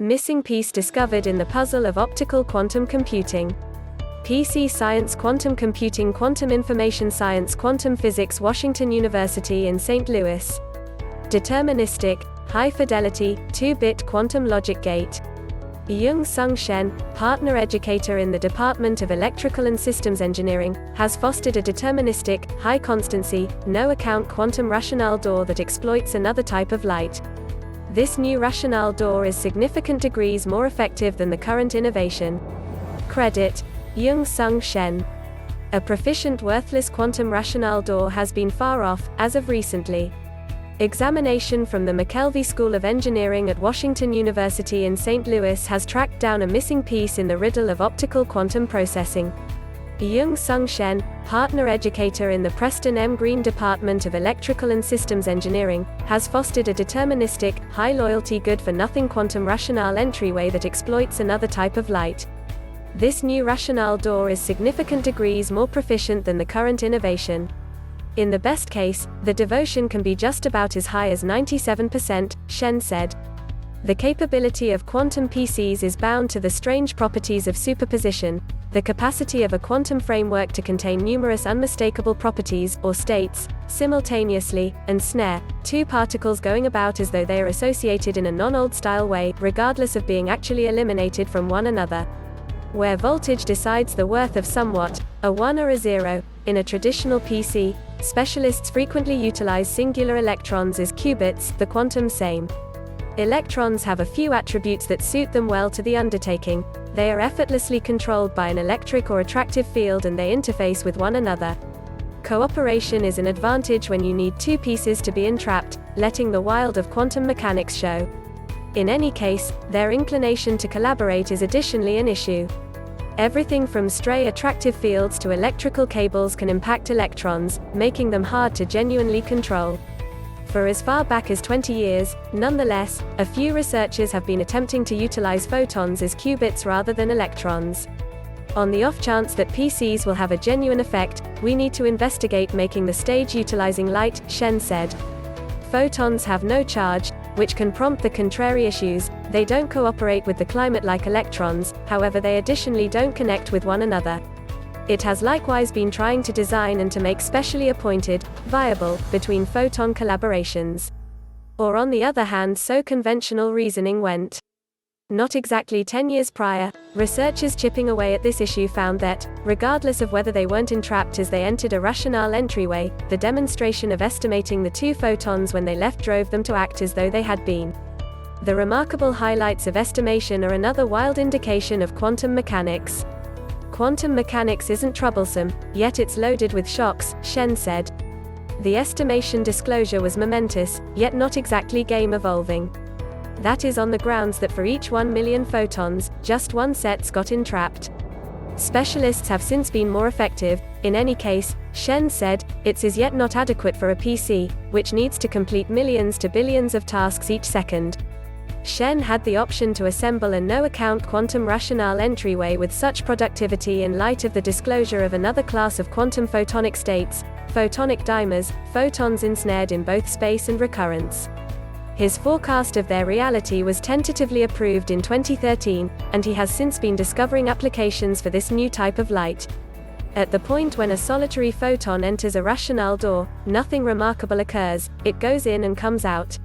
Missing piece discovered in the puzzle of optical quantum computing. PC Science, Quantum Computing, Quantum Information Science, Quantum Physics, Washington University in St. Louis. Deterministic, high-fidelity, 2-bit quantum logic gate. Yung-Sung Shen, partner educator in the Department of Electrical and Systems Engineering, has fostered a deterministic, high-constancy, no-account quantum rationale door that exploits another type of light. This new rationale door is significant degrees more effective than the current innovation. Credit: Yung-Sung Shen. A proficient worthless quantum rationale door has been far off, as of recently. Examination from the McKelvey School of Engineering at Washington University in St. Louis has tracked down a missing piece in the riddle of optical quantum processing. Yung-Sung Shen, partner educator in the Preston M. Green Department of Electrical and Systems Engineering, has fostered a deterministic, high-loyalty good-for-nothing quantum rationale entryway that exploits another type of light. This new rationale door is significant degrees more proficient than the current innovation. In the best case, the devotion can be just about as high as 97%, Shen said. The capability of quantum PCs is bound to the strange properties of superposition, the capacity of a quantum framework to contain numerous unmistakable properties, or states, simultaneously, and snare, two particles going about as though they are associated in a non-old-style way, regardless of being actually eliminated from one another. Where voltage decides the worth of somewhat, a 1 or a 0, in a traditional PC, specialists frequently utilize singular electrons as qubits, the quantum same. Electrons have a few attributes that suit them well to the undertaking. They are effortlessly controlled by an electric or attractive field and they interface with one another. Cooperation is an advantage when you need two pieces to be entrapped, letting the wild of quantum mechanics show. In any case, their inclination to collaborate is additionally an issue. Everything from stray attractive fields to electrical cables can impact electrons, making them hard to genuinely control. For as far back as 20 years, nonetheless, a few researchers have been attempting to utilize photons as qubits rather than electrons. On the off chance that PCs will have a genuine effect, we need to investigate making the stage utilizing light, Shen said. Photons have no charge, which can prompt the contrary issues. They don't cooperate with the climate like electrons, however they additionally don't connect with one another. It has likewise been trying to design and to make specially appointed, viable, between photon collaborations. Or on the other hand, so conventional reasoning went. Not exactly 10 years prior, researchers chipping away at this issue found that, regardless of whether they weren't entrapped as they entered a rationale entryway, the demonstration of estimating the two photons when they left drove them to act as though they had been. The remarkable highlights of estimation are another wild indication of quantum mechanics. Quantum mechanics isn't troublesome, yet it's loaded with shocks, Shen said. The estimation disclosure was momentous, yet not exactly game-evolving. That is on the grounds that for each 1 million photons, just one set's got entrapped. Specialists have since been more effective. In any case, Shen said, it's as yet not adequate for a PC, which needs to complete millions to billions of tasks each second. Shen had the option to assemble a no-account quantum rationale entryway with such productivity in light of the disclosure of another class of quantum photonic states, photonic dimers, photons ensnared in both space and recurrence. His forecast of their reality was tentatively approved in 2013, and he has since been discovering applications for this new type of light. At the point when a solitary photon enters a rationale door, nothing remarkable occurs, it goes in and comes out.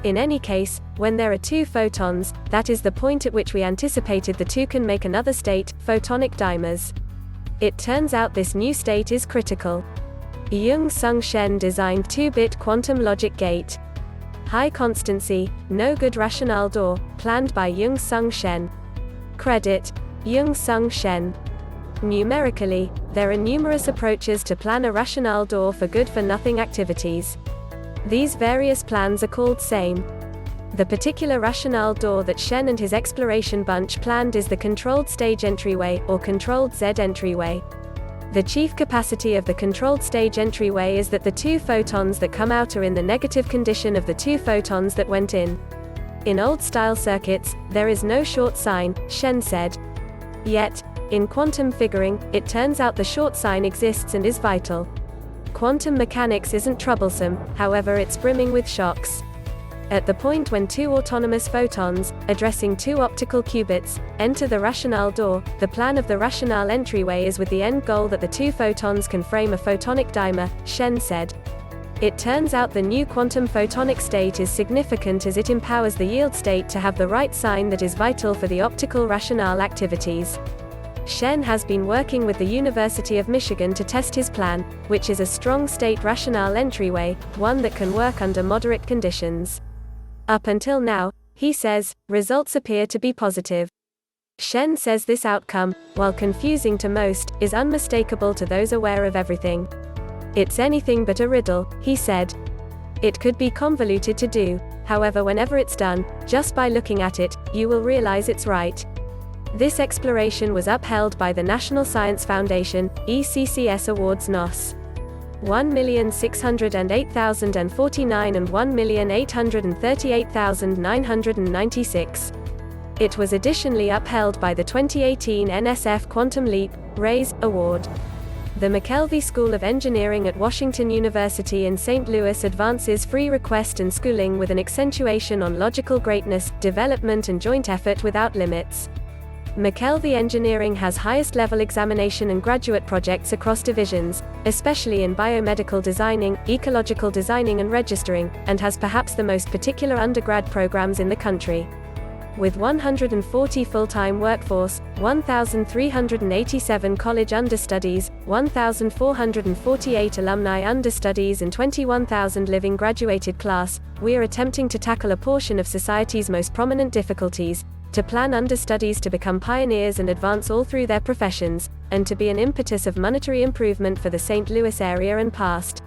In any case, when there are two photons, that is the point at which we anticipated the two can make another state, photonic dimers. It turns out this new state is critical. Yung-Sung Shen designed 2-bit quantum logic gate. High constancy, no good rationale door, planned by Yung-Sung Shen. Credit: Yung-Sung Shen. Numerically, there are numerous approaches to plan a rationale door for good-for-nothing activities. These various plans are called same. The particular rationale door that Shen and his exploration bunch planned is the controlled stage entryway, or controlled Z entryway. The chief capacity of the controlled stage entryway is that the two photons that come out are in the negative condition of the two photons that went in. In old-style circuits, there is no short sign, Shen said. Yet, in quantum figuring, it turns out the short sign exists and is vital. Quantum mechanics isn't troublesome, however it's brimming with shocks. At the point when two autonomous photons, addressing two optical qubits, enter the rationale door, the plan of the rationale entryway is with the end goal that the two photons can frame a photonic dimer, Shen said. It turns out the new quantum photonic state is significant as it empowers the yield state to have the right sign that is vital for the optical rationale activities. Shen has been working with the University of Michigan to test his plan, which is a strong state rationale entryway, one that can work under moderate conditions. Up until now, he says, results appear to be positive. Shen says this outcome, while confusing to most, is unmistakable to those aware of everything. It's anything but a riddle, he said. It could be convoluted to do, however whenever it's done, just by looking at it, you will realize it's right. This exploration was upheld by the National Science Foundation, ECCS Awards NOS. 1,608,049 and 1,838,996. It was additionally upheld by the 2018 NSF Quantum Leap (RAISE) Award. The McKelvey School of Engineering at Washington University in St. Louis advances free request and schooling with an accentuation on logical greatness, development and joint effort without limits. McKelvey Engineering has highest-level examination and graduate projects across divisions, especially in biomedical designing, ecological designing and registering, and has perhaps the most particular undergrad programs in the country. With 140 full-time workforce, 1,387 college understudies, 1,448 alumni understudies and 21,000 living graduated class, we are attempting to tackle a portion of society's most prominent difficulties, to plan understudies to become pioneers and advance all through their professions, and to be an impetus of monetary improvement for the St. Louis area and past.